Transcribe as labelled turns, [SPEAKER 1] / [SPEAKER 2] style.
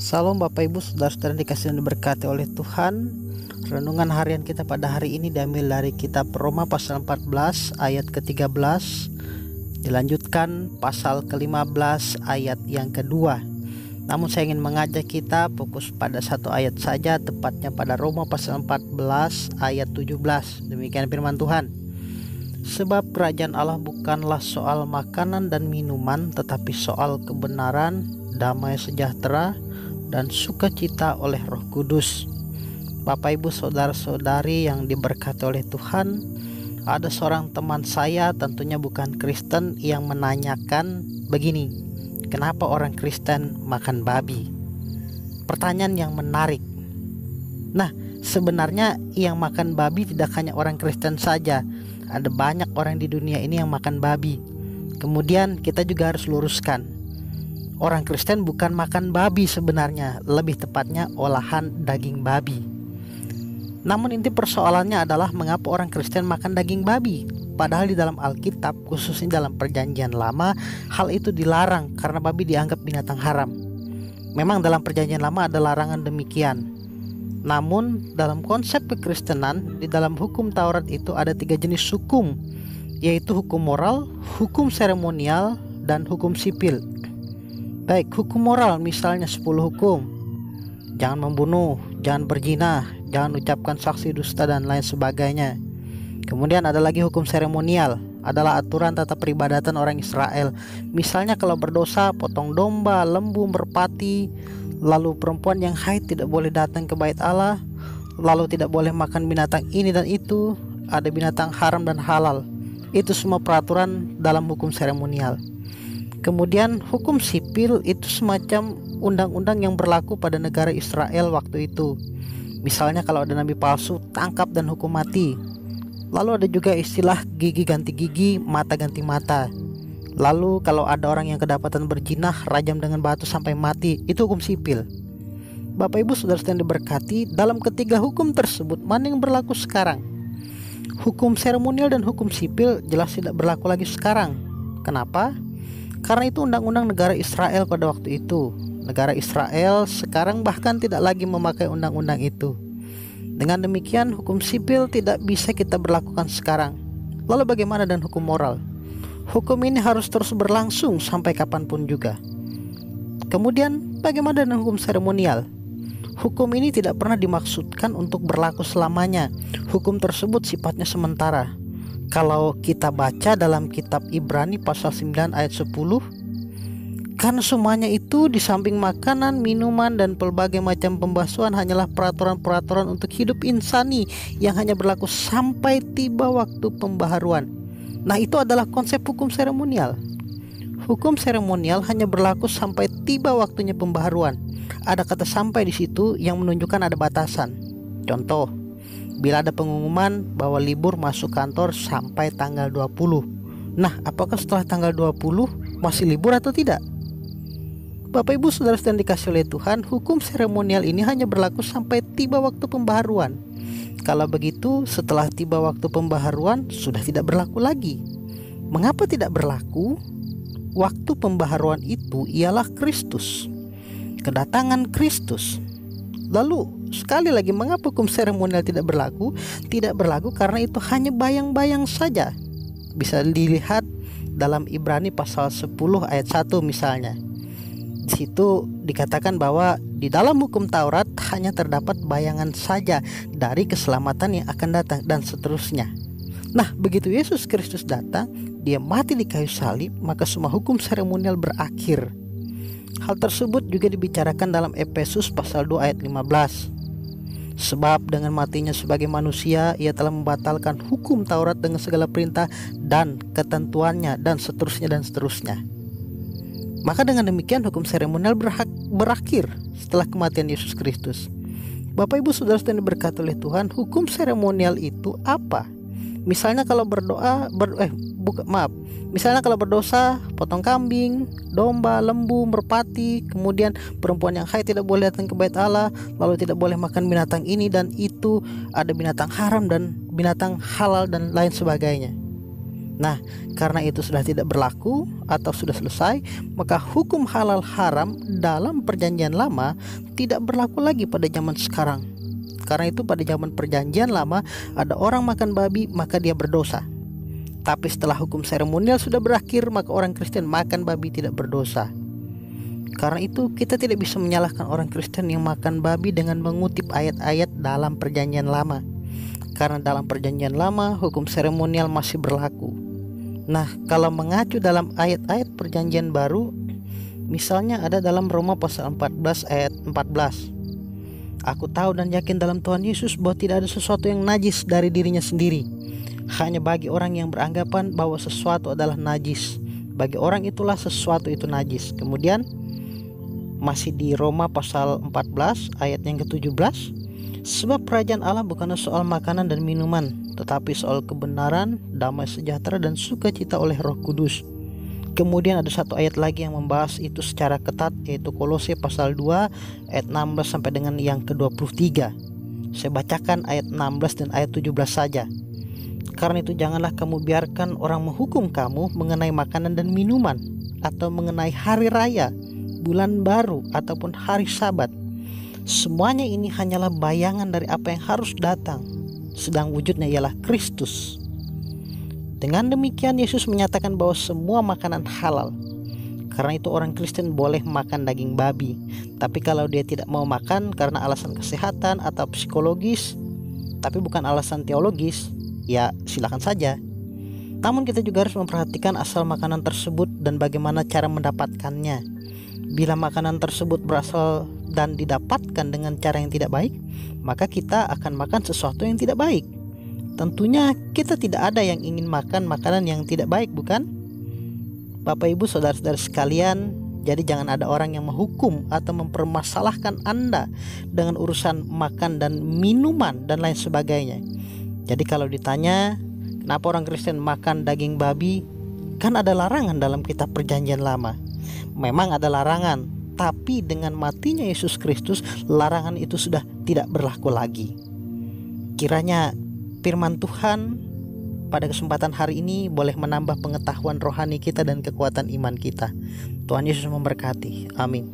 [SPEAKER 1] Salam Bapak Ibu Saudara-saudara dikasihi dan diberkati oleh Tuhan. Renungan harian kita pada hari ini diambil dari kitab Roma pasal 14 ayat ke-13, dilanjutkan pasal ke-15 ayat yang kedua. Namun saya ingin mengajak kita fokus pada satu ayat saja, tepatnya pada Roma pasal 14 ayat 17. Demikian firman Tuhan. Sebab kerajaan Allah bukanlah soal makanan dan minuman, tetapi soal kebenaran, damai sejahtera, dan sukacita oleh Roh Kudus. Bapak Ibu saudara-saudari yang diberkati oleh Tuhan, ada seorang teman saya, tentunya bukan Kristen, yang menanyakan begini, kenapa orang Kristen makan babi? Pertanyaan yang menarik. Nah, sebenarnya yang makan babi tidak hanya orang Kristen saja. Ada banyak orang di dunia ini yang makan babi. Kemudian kita juga harus luruskan, orang Kristen bukan makan babi sebenarnya, lebih tepatnya olahan daging babi. Namun inti persoalannya adalah mengapa orang Kristen makan daging babi, padahal di dalam Alkitab, khususnya dalam Perjanjian Lama, hal itu dilarang karena babi dianggap binatang haram. Memang dalam Perjanjian Lama ada larangan demikian. Namun dalam konsep kekristenan, di dalam hukum Taurat itu ada 3 jenis hukum, yaitu hukum moral, hukum seremonial, dan hukum sipil. Baik, hukum moral misalnya 10 hukum. Jangan membunuh, jangan berzina, jangan ucapkan saksi dusta, dan lain sebagainya. Kemudian ada lagi hukum seremonial, adalah aturan tata peribadatan orang Israel. Misalnya kalau berdosa, potong domba, lembu, merpati. Lalu perempuan yang haid tidak boleh datang ke bait Allah. Lalu tidak boleh makan binatang ini dan itu. Ada binatang haram dan halal. Itu semua peraturan dalam hukum seremonial. Kemudian hukum sipil itu semacam undang-undang yang berlaku pada negara Israel waktu itu. Misalnya kalau ada nabi palsu, tangkap dan hukum mati. Lalu ada juga istilah gigi ganti gigi, mata ganti mata. Lalu kalau ada orang yang kedapatan berzinah, rajam dengan batu sampai mati. Itu hukum sipil. Bapak Ibu saudara-saudara yang diberkati, dalam ketiga hukum tersebut mana yang berlaku sekarang? Hukum seremonial dan hukum sipil jelas tidak berlaku lagi sekarang. Kenapa? Karena itu undang-undang negara Israel pada waktu itu. Negara Israel sekarang bahkan tidak lagi memakai undang-undang itu. Dengan demikian hukum sipil tidak bisa kita berlakukan sekarang. Lalu bagaimana dengan hukum moral? Hukum ini harus terus berlangsung sampai kapanpun juga. Kemudian bagaimana dengan hukum seremonial? Hukum ini tidak pernah dimaksudkan untuk berlaku selamanya. Hukum tersebut sifatnya sementara. Kalau kita baca dalam kitab Ibrani pasal 9 ayat 10, karena semuanya itu di samping makanan, minuman, dan pelbagai macam pembasuhan hanyalah peraturan-peraturan untuk hidup insani yang hanya berlaku sampai tiba waktu pembaharuan. Nah, itu adalah konsep hukum seremonial. Hukum seremonial hanya berlaku sampai tiba waktunya pembaharuan. Ada kata sampai di situ yang menunjukkan ada batasan. Contoh, bila ada pengumuman bahwa libur masuk kantor sampai tanggal 20. Nah, apakah setelah tanggal 20 masih libur atau tidak? Bapak Ibu saudara-saudara yang dikasihi oleh Tuhan, hukum seremonial ini hanya berlaku sampai tiba waktu pembaharuan. Kalau begitu, setelah tiba waktu pembaharuan sudah tidak berlaku lagi. Mengapa tidak berlaku? Waktu pembaharuan itu ialah Kristus, kedatangan Kristus. Lalu sekali lagi, mengapa hukum seremonial tidak berlaku? Tidak berlaku karena itu hanya bayang-bayang saja. Bisa dilihat dalam Ibrani pasal 10 ayat 1 misalnya. Di situ dikatakan bahwa di dalam hukum Taurat hanya terdapat bayangan saja dari keselamatan yang akan datang, dan seterusnya. Nah, begitu Yesus Kristus datang, dia mati di kayu salib, maka semua hukum seremonial berakhir. Hal tersebut juga dibicarakan dalam Efesus pasal 2 ayat 15. Sebab dengan matinya sebagai manusia, ia telah membatalkan hukum Taurat dengan segala perintah dan ketentuannya, dan seterusnya dan seterusnya. Maka dengan demikian hukum seremonial berakhir setelah kematian Yesus Kristus. Bapak Ibu saudara-saudara yang diberkati oleh Tuhan, hukum seremonial itu apa? Misalnya kalau misalnya kalau berdosa, potong kambing, domba, lembu, merpati. Kemudian perempuan yang haid tidak boleh datang ke bait Allah. Lalu tidak boleh makan binatang ini dan itu. Ada binatang haram dan binatang halal dan lain sebagainya. Nah, karena itu sudah tidak berlaku atau sudah selesai, maka hukum halal haram dalam perjanjian lama tidak berlaku lagi pada zaman sekarang. Karena itu pada zaman perjanjian lama ada orang makan babi maka dia berdosa. Tapi setelah hukum seremonial sudah berakhir, maka orang Kristen makan babi tidak berdosa. Karena itu kita tidak bisa menyalahkan orang Kristen yang makan babi dengan mengutip ayat-ayat dalam perjanjian lama. Karena dalam perjanjian lama hukum seremonial masih berlaku. Nah, kalau mengacu dalam ayat-ayat perjanjian baru, misalnya ada dalam Roma pasal 14 ayat 14. Aku tahu dan yakin dalam Tuhan Yesus bahwa tidak ada sesuatu yang najis dari dirinya sendiri. Hanya bagi orang yang beranggapan bahwa sesuatu adalah najis, bagi orang itulah sesuatu itu najis. Kemudian masih di Roma pasal 14 ayat yang ke-17. Sebab kerajaan Allah bukanlah soal makanan dan minuman, tetapi soal kebenaran, damai sejahtera dan sukacita oleh Roh Kudus. Kemudian ada satu ayat lagi yang membahas itu secara ketat, yaitu Kolose pasal 2 ayat 16 sampai dengan yang ke-23. Saya bacakan ayat 16 dan ayat 17 saja. Karena itu janganlah kamu biarkan orang menghukum kamu mengenai makanan dan minuman, atau mengenai hari raya, bulan baru, ataupun hari Sabat. Semuanya ini hanyalah bayangan dari apa yang harus datang, sedang wujudnya ialah Kristus. Dengan demikian Yesus menyatakan bahwa semua makanan halal. Karena itu orang Kristen boleh makan daging babi. Tapi kalau dia tidak mau makan karena alasan kesehatan atau psikologis, tapi bukan alasan teologis, ya silakan saja. Namun kita juga harus memperhatikan asal makanan tersebut dan bagaimana cara mendapatkannya. Bila makanan tersebut berasal dan didapatkan dengan cara yang tidak baik, maka kita akan makan sesuatu yang tidak baik. Tentunya kita tidak ada yang ingin makan makanan yang tidak baik, bukan? Bapak Ibu saudara-saudara sekalian, jadi jangan ada orang yang menghukum atau mempermasalahkan Anda dengan urusan makan dan minuman dan lain sebagainya. Jadi kalau ditanya kenapa orang Kristen makan daging babi, kan ada larangan dalam kitab perjanjian lama. Memang ada larangan, tapi dengan matinya Yesus Kristus, larangan itu sudah tidak berlaku lagi. Kiranya firman Tuhan pada kesempatan hari ini boleh menambah pengetahuan rohani kita dan kekuatan iman kita. Tuhan Yesus memberkati. Amin.